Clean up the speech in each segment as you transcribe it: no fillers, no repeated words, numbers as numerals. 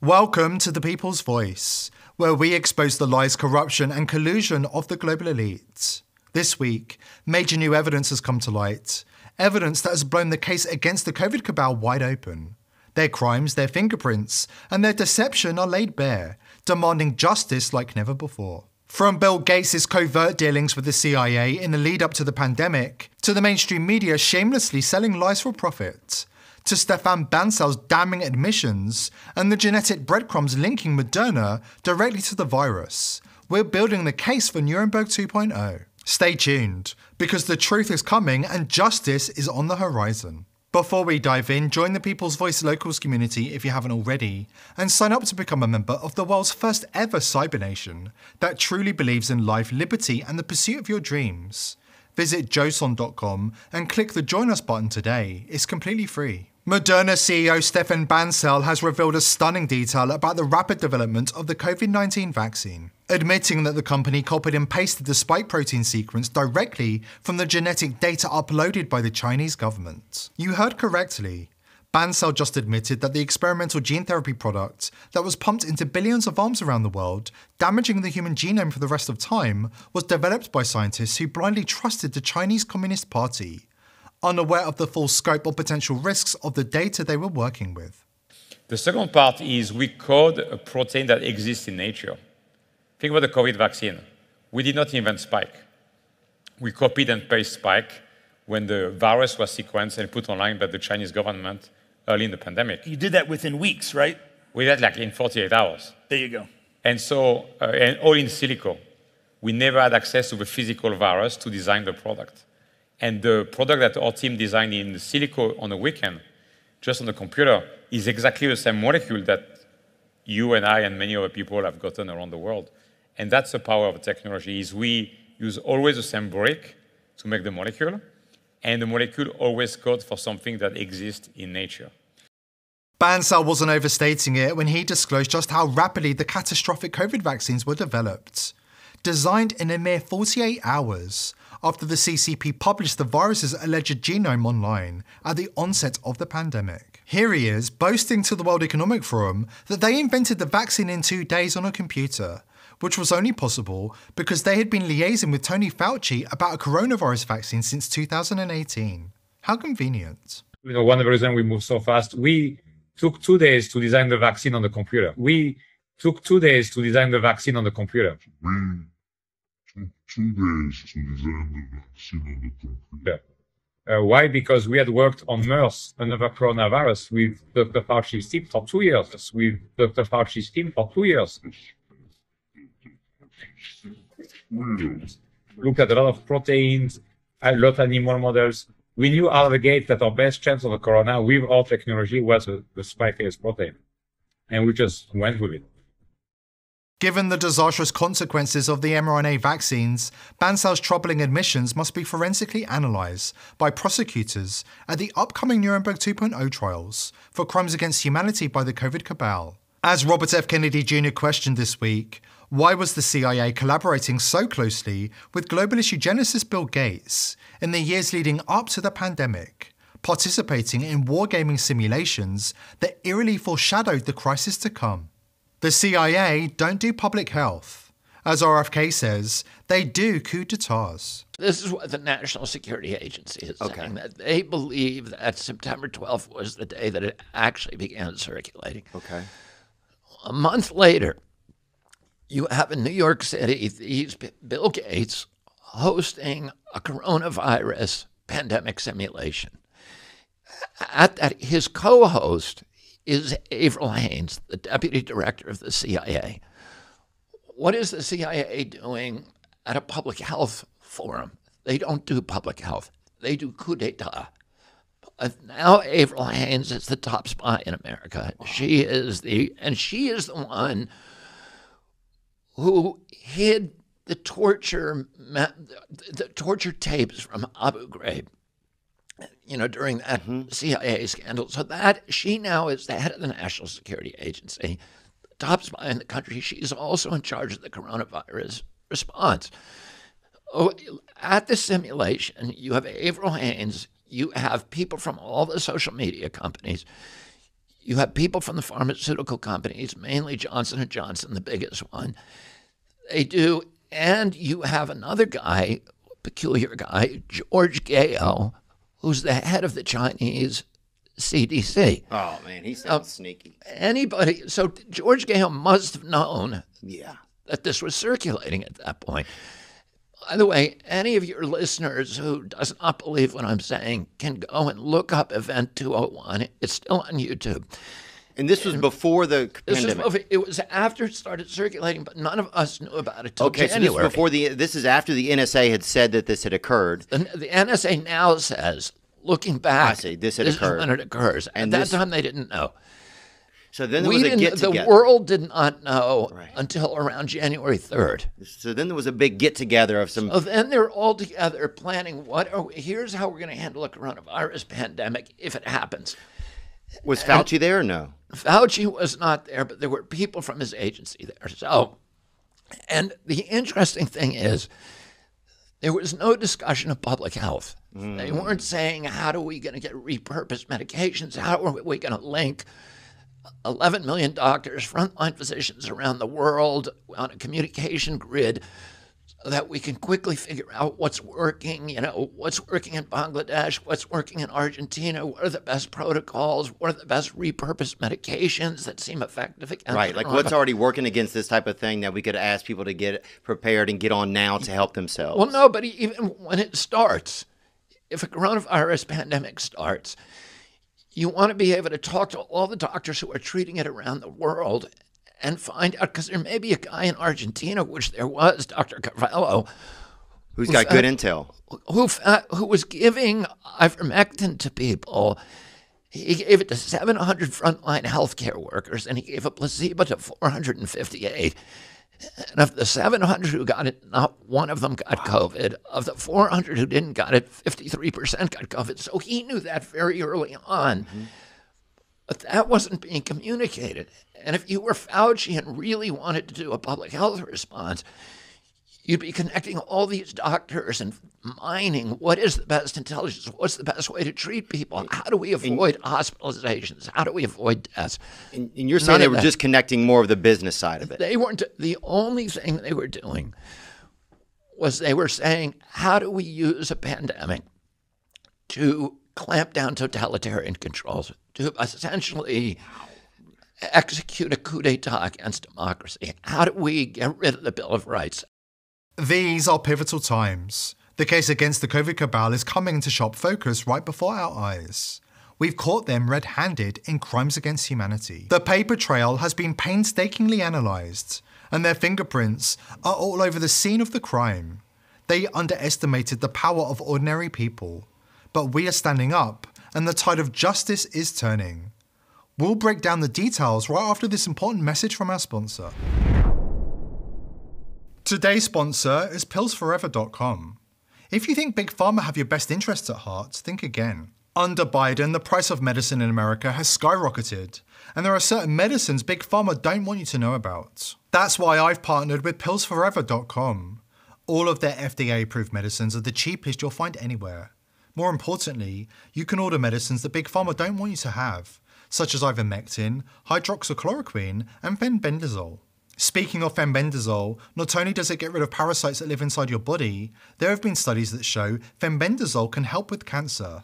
Welcome to The People's Voice, where we expose the lies, corruption and collusion of the global elite. This week, major new evidence has come to light, evidence that has blown the case against the COVID cabal wide open. Their crimes, their fingerprints, and their deception are laid bare, demanding justice like never before. From Bill Gates' covert dealings with the CIA in the lead up to the pandemic, to the mainstream media shamelessly selling lies for profit, to Stefan Bancel's damning admissions and the genetic breadcrumbs linking Moderna directly to the virus, we're building the case for Nuremberg 2.0. Stay tuned, because the truth is coming and justice is on the horizon. Before we dive in, join the People's Voice Locals community if you haven't already, and sign up to become a member of the world's first ever cyber nation that truly believes in life, liberty and the pursuit of your dreams. Visit joson.com and click the Join Us button today. It's completely free. Moderna CEO Stefan Bancel has revealed a stunning detail about the rapid development of the COVID-19 vaccine, admitting that the company copied and pasted the spike protein sequence directly from the genetic data uploaded by the Chinese government. You heard correctly. Bancel just admitted that the experimental gene therapy product that was pumped into billions of arms around the world, damaging the human genome for the rest of time, was developed by scientists who blindly trusted the Chinese Communist Party, unaware of the full scope or potential risks of the data they were working with. The second part is we code a protein that exists in nature. Think about the COVID vaccine. We did not invent spike. We copied and pasted spike when the virus was sequenced and put online by the Chinese government early in the pandemic. You did that within weeks, right? We did like in 48 hours. There you go. And so, and all in silico. We never had access to the physical virus to design the product. And the product that our team designed in the silico on the weekend, just on the computer, is exactly the same molecule that you and I and many other people have gotten around the world. And that's the power of the technology, is we use always the same brick to make the molecule, and the molecule always codes for something that exists in nature. Bancel wasn't overstating it when he disclosed just how rapidly the catastrophic COVID vaccines were developed. Designed in a mere 48 hours after the CCP published the virus's alleged genome online at the onset of the pandemic. Here he is, boasting to the World Economic Forum that they invented the vaccine in 2 days on a computer, which was only possible because they had been liaising with Tony Fauci about a coronavirus vaccine since 2018. How convenient. You know, one of the reasons we moved so fast, we took 2 days to design the vaccine on the computer. We took 2 days to design the vaccine on the computer. 2 days to design the vaccine on the computer. Why? Because we had worked on MERS, another coronavirus, with Dr. Fauci's team for 2 years. With Dr. Fauci's team for 2 years. Looked at a lot of proteins, a lot of animal models. We knew out of the gate that our best chance of a corona with our technology was the spike-based protein. And we just went with it. Given the disastrous consequences of the mRNA vaccines, Bancel's troubling admissions must be forensically analysed by prosecutors at the upcoming Nuremberg 2.0 trials for crimes against humanity by the COVID cabal. As Robert F. Kennedy Jr. questioned this week, why was the CIA collaborating so closely with global issue genesis Bill Gates in the years leading up to the pandemic, participating in wargaming simulations that eerily foreshadowed the crisis to come? The CIA don't do public health. As RFK says, they do coup d'etats. This is what the National Security Agency is saying, that they believe that September 12th was the day that it actually began circulating. Okay. A month later, you have in New York City Bill Gates hosting a coronavirus pandemic simulation. His co-host is Avril Haines, the deputy director of the CIA. What is the CIA doing at a public health forum? They don't do public health. They do coup d'etat. Now Avril Haines is the top spy in America. Wow. She is the one who hid the torture tapes from Abu Ghraib, during that CIA scandal. So that she now is the head of the National Security Agency, the top spy in the country. She's also in charge of the coronavirus response. At the simulation, you have Avril Haines, you have people from all the social media companies, You have people from the pharmaceutical companies, mainly Johnson & Johnson, the biggest one. They do, and you have another guy, peculiar guy, George Gao, who's the head of the Chinese CDC. Oh, man, he sounds sneaky. So George Gao must have known Yeah. that this was circulating at that point. By the way, any of your listeners who does not believe what I'm saying can go and look up Event 201. It's still on YouTube. And this was before the pandemic. It was after it started circulating, but none of us knew about it till Okay, January. so this is after the NSA had said that this had occurred. The NSA now says, looking back, I see, this had is occurred. when it occurs. And at that time, they didn't know. So then there was a get-together. The world did not know until around January 3rd. So then there was a big get-together of some... So then they're all together planning, here's how we're going to handle a coronavirus pandemic if it happens. Was Fauci there or no? Fauci was not there, but there were people from his agency there. So, and the interesting thing is, there was no discussion of public health. They weren't saying, how are we going to get repurposed medications? How are we going to link 11 million doctors, frontline physicians around the world on a communication grid so that we can quickly figure out what's working, what's working in Bangladesh, what's working in Argentina, what are the best protocols, what are the best repurposed medications that seem effective against Right, like what's already working against this type of thing that we could ask people to get prepared and get on now to help themselves. Well, no, but even when it starts, if a coronavirus pandemic starts, you want to be able to talk to all the doctors who are treating it around the world and find out, because there may be a guy in Argentina, which there was, Dr. Carvalho, who's got good intel, who was giving ivermectin to people. He gave it to 700 frontline healthcare workers, and he gave a placebo to 458. And of the 700 who got it, not one of them got COVID. Of the 400 who didn't got it, 53% got COVID. So he knew that very early on. But that wasn't being communicated. And if you were Fauci and really wanted to do a public health response, you'd be connecting all these doctors and mining what is the best intelligence, what's the best way to treat people, how do we avoid hospitalizations, how do we avoid deaths. And you're saying they were just connecting more of the business side of it. They weren't. The only thing they were doing was they were saying, how do we use a pandemic to clamp down totalitarian controls, to essentially execute a coup d'etat against democracy? How do we get rid of the Bill of Rights? These are pivotal times. The case against the COVID cabal is coming into sharp focus right before our eyes. We've caught them red-handed in crimes against humanity. The paper trail has been painstakingly analysed, and their fingerprints are all over the scene of the crime. They underestimated the power of ordinary people. But we are standing up, and the tide of justice is turning. We'll break down the details right after this important message from our sponsor. Today's sponsor is PillsForever.com. If you think Big Pharma have your best interests at heart, think again. Under Biden, the price of medicine in America has skyrocketed, and there are certain medicines Big Pharma don't want you to know about. That's why I've partnered with PillsForever.com. All of their FDA-approved medicines are the cheapest you'll find anywhere. More importantly, you can order medicines that Big Pharma don't want you to have, such as ivermectin, hydroxychloroquine, and fenbendazole. Speaking of fenbendazole, not only does it get rid of parasites that live inside your body, there have been studies that show fenbendazole can help with cancer.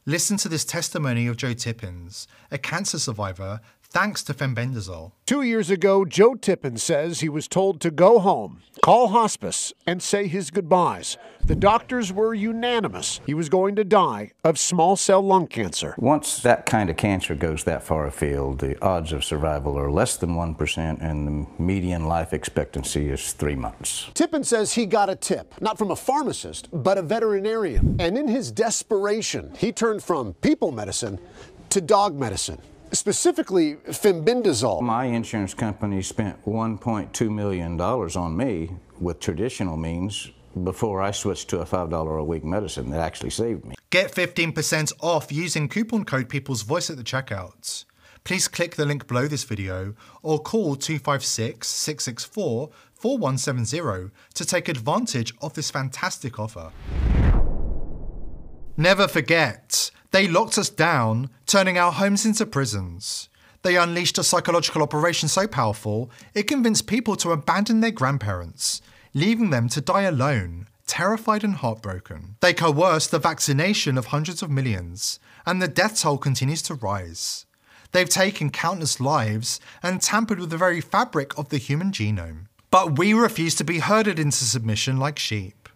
Listen to this testimony of Joe Tippins, a cancer survivor, thanks to fenbendazole. 2 years ago, Joe Tippins says he was told to go home, call hospice, and say his goodbyes. The doctors were unanimous. He was going to die of small cell lung cancer. Once that kind of cancer goes that far afield, the odds of survival are less than 1%, and the median life expectancy is 3 months. Tippins says he got a tip, not from a pharmacist, but a veterinarian. And in his desperation, he turned from people medicine to dog medicine. Specifically, fenbendazole. My insurance company spent $1.2 million on me with traditional means before I switched to a $5 a week medicine that actually saved me. Get 15% off using coupon code People's Voice at the checkout. Please click the link below this video or call 256-664-4170 to take advantage of this fantastic offer. Never forget, they locked us down, turning our homes into prisons. They unleashed a psychological operation so powerful, it convinced people to abandon their grandparents, leaving them to die alone, terrified and heartbroken. They coerced the vaccination of hundreds of millions, and the death toll continues to rise. They've taken countless lives and tampered with the very fabric of the human genome. But we refuse to be herded into submission like sheep.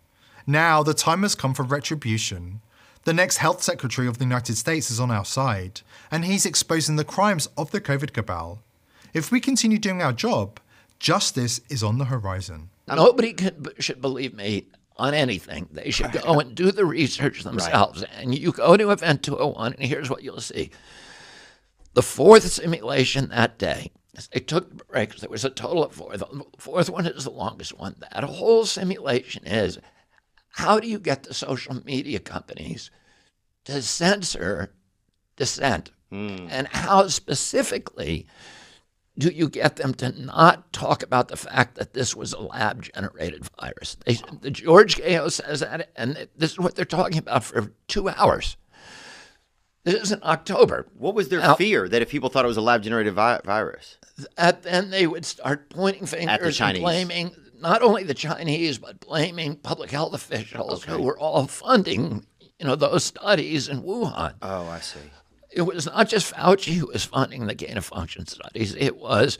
Now the time has come for retribution. The next health secretary of the United States is on our side, and he's exposing the crimes of the COVID cabal. If we continue doing our job, justice is on the horizon. Nobody should believe me on anything. They should go and do the research themselves. Right. And you go to Event 201, and here's what you'll see. The fourth simulation that day, they took breaks. There was a total of 4. The fourth one is the longest one. That whole simulation is, how do you get the social media companies to censor dissent? And how specifically do you get them to not talk about the fact that this was a lab-generated virus? The George Gao says that, and this is what they're talking about for 2 hours. This is in October. What was their fear? That if people thought it was a lab-generated virus? Then they would start pointing fingers and blaming not only the Chinese, but blaming public health officials who were all funding, those studies in Wuhan. Oh, I see. It was not just Fauci who was funding the gain-of-function studies. It was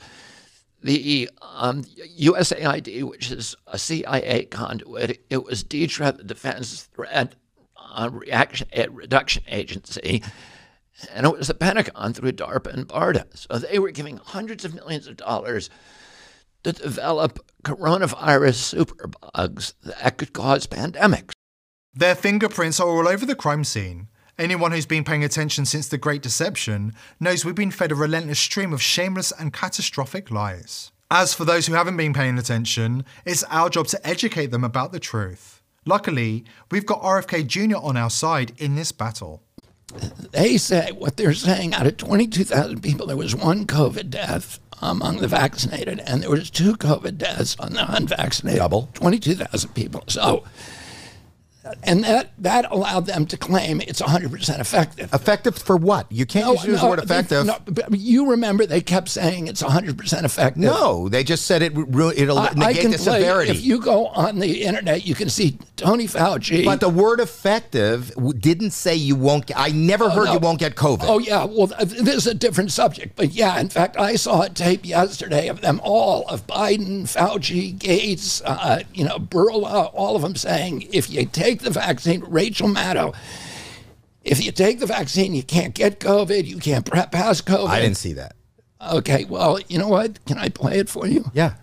the USAID, which is a CIA conduit. It was DTRA, the Defense Threat Reduction Agency. And it was the Pentagon through DARPA and BARDA. So they were giving hundreds of millions of dollars to develop coronavirus superbugs that could cause pandemics. Their fingerprints are all over the crime scene. Anyone who's been paying attention since the Great Deception knows we've been fed a relentless stream of shameless and catastrophic lies. As for those who haven't been paying attention, it's our job to educate them about the truth. Luckily, we've got RFK Jr. on our side in this battle. They say, what they're saying, out of 22,000 people, there was 1 COVID death among the vaccinated, and there was 2 COVID deaths on the unvaccinated. Double. 22,000 people. So, and that allowed them to claim it's 100% effective. Effective for what? You can't use the word effective. But you remember they kept saying it's 100% effective. No, they just said it'll negate the severity. If you go on the internet, you can see Tony Fauci. But the word effective didn't say you won't get, I never heard you won't get COVID. Oh, yeah. Well, this is a different subject. But yeah, in fact, I saw a tape yesterday of them all, of Biden, Fauci, Gates, Burla, all of them saying, if you take the vaccine, Rachel Maddow, if you take the vaccine, you can't get COVID, you can't pass COVID. I didn't see that. Okay, well, you know what? Can I play it for you? Yeah.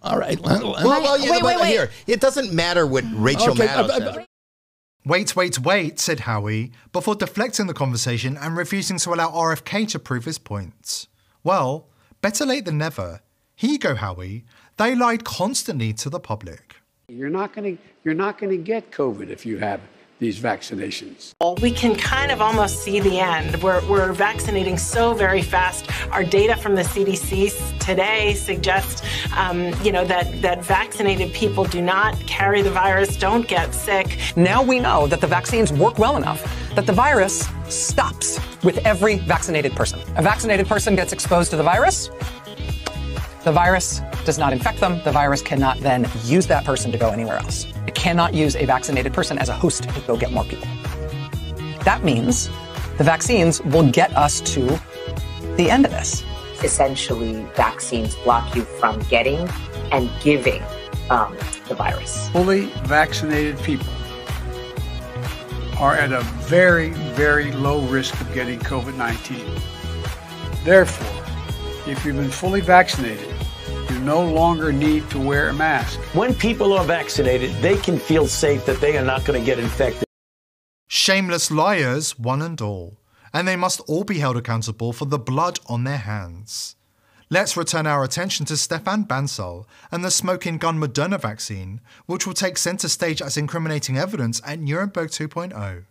All right. Wait. Here, it doesn't matter what Rachel Maddow says. Wait, said Howie, before deflecting the conversation and refusing to allow RFK to prove his points. Well, better late than never. Here you go, Howie. They lied constantly to the public. You're not going to get COVID if you have these vaccinations. We can kind of almost see the end. We're vaccinating so very fast. Our data from the CDC today suggests, that vaccinated people do not carry the virus, don't get sick. Now we know that the vaccines work well enough that the virus stops with every vaccinated person. A vaccinated person gets exposed to the virus does not infect them. The virus cannot then use that person to go anywhere else. It cannot use a vaccinated person as a host to go get more people. That means the vaccines will get us to the end of this. Essentially, vaccines block you from getting and giving the virus. Fully vaccinated people are at a very, very low risk of getting COVID-19. Therefore, if you've been fully vaccinated, you no longer need to wear a mask. When people are vaccinated, they can feel safe that they are not going to get infected. Shameless liars, one and all. And they must all be held accountable for the blood on their hands. Let's return our attention to Stefan Bancel and the smoking gun Moderna vaccine, which will take centre stage as incriminating evidence at Nuremberg 2.0.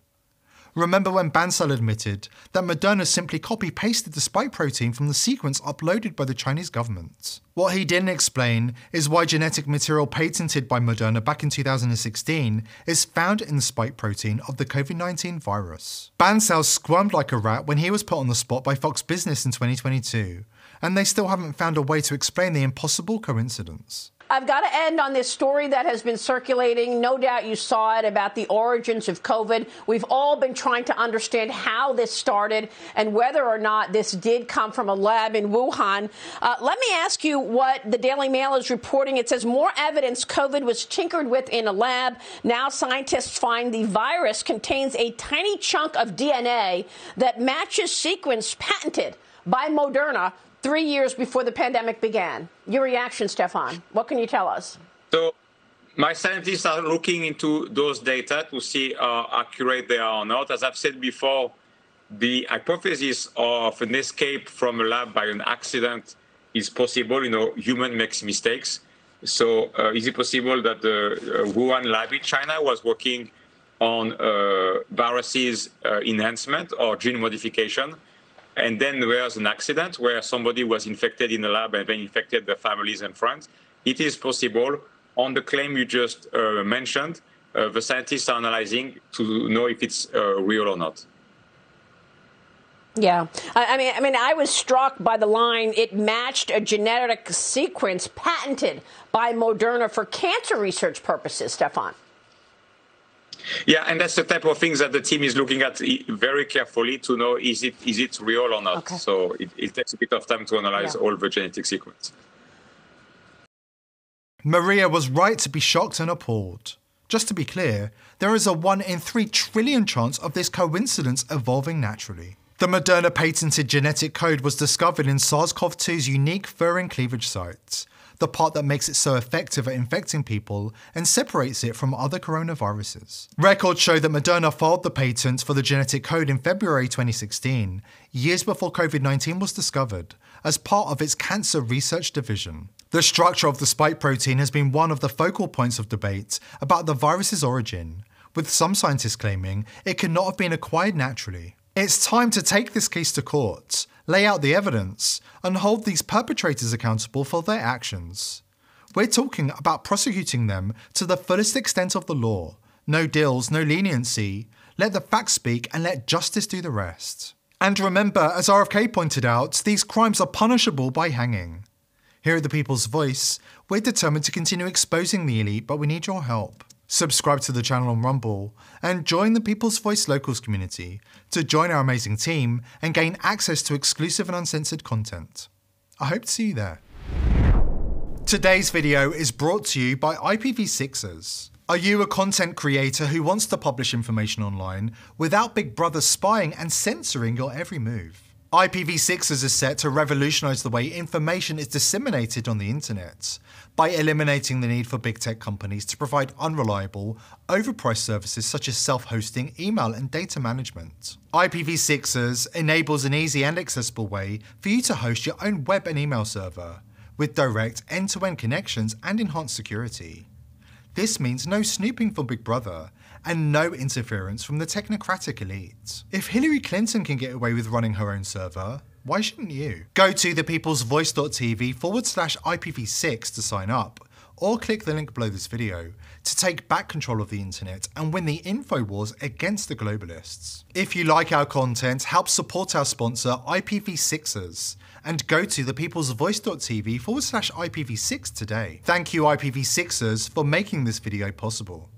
Remember when Bancel admitted that Moderna simply copy-pasted the spike protein from the sequence uploaded by the Chinese government? What he didn't explain is why genetic material patented by Moderna back in 2016 is found in the spike protein of the COVID-19 virus. Bancel squirmed like a rat when he was put on the spot by Fox Business in 2022, and they still haven't found a way to explain the impossible coincidence. I've got to end on this story that has been circulating. No doubt you saw it, about the origins of COVID. We've all been trying to understand how this started and whether or not this did come from a lab in Wuhan. Let me ask you what the Daily Mail is reporting. It says more evidence COVID was tinkered with in a lab. Now scientists find the virus contains a tiny chunk of DNA that matches sequence patented by Moderna 3 years before the pandemic began. Your reaction, Stefan, what can you tell us? So my scientists are looking into those data to see how accurate they are or not. As I've said before, the hypothesis of an escape from a lab by an accident is possible. Human makes mistakes. So is it possible that the Wuhan lab in China was working on viruses enhancement or gene modification? And then there was an accident where somebody was infected in the lab and then infected their families and friends. It is possible. On the claim you just mentioned, the scientists are analyzing to know if it's real or not. Yeah, I mean, I was struck by the line, it matched a genetic sequence patented by Moderna for cancer research purposes, Stefan. Yeah, and that's the type of things that the team is looking at very carefully to know is it real or not. Okay. So it takes a bit of time to analyze all the genetic sequence. Maria was right to be shocked and appalled. Just to be clear, there is a 1 in 3 trillion chance of this coincidence evolving naturally. The Moderna patented genetic code was discovered in SARS-CoV-2's unique furin cleavage site, the part that makes it so effective at infecting people and separates it from other coronaviruses. Records show that Moderna filed the patent for the genetic code in February 2016, years before COVID-19 was discovered, as part of its cancer research division. The structure of the spike protein has been one of the focal points of debate about the virus's origin, with some scientists claiming it could not have been acquired naturally. It's time to take this case to court, lay out the evidence, and hold these perpetrators accountable for their actions. We're talking about prosecuting them to the fullest extent of the law. No deals, no leniency. Let the facts speak and let justice do the rest. And remember, as RFK pointed out, these crimes are punishable by hanging. Here at The People's Voice, we're determined to continue exposing the elite, but we need your help. Subscribe to the channel on Rumble and join the People's Voice Locals community to join our amazing team and gain access to exclusive and uncensored content. I hope to see you there. Today's video is brought to you by IPv6ers. Are you a content creator who wants to publish information online without Big Brother spying and censoring your every move? IPv6ers is set to revolutionize the way information is disseminated on the internet by eliminating the need for big tech companies to provide unreliable, overpriced services such as self-hosting, email, and data management. IPv6ers enables an easy and accessible way for you to host your own web and email server with direct end-to-end connections and enhanced security. This means no snooping from Big Brother and no interference from the technocratic elite. If Hillary Clinton can get away with running her own server, why shouldn't you? Go to thepeoplesvoice.tv/IPv6 to sign up, or click the link below this video to take back control of the internet and win the info wars against the globalists. If you like our content, help support our sponsor IPv6ers and go to thepeoplesvoice.tv/IPv6 today. Thank you IPv6ers for making this video possible.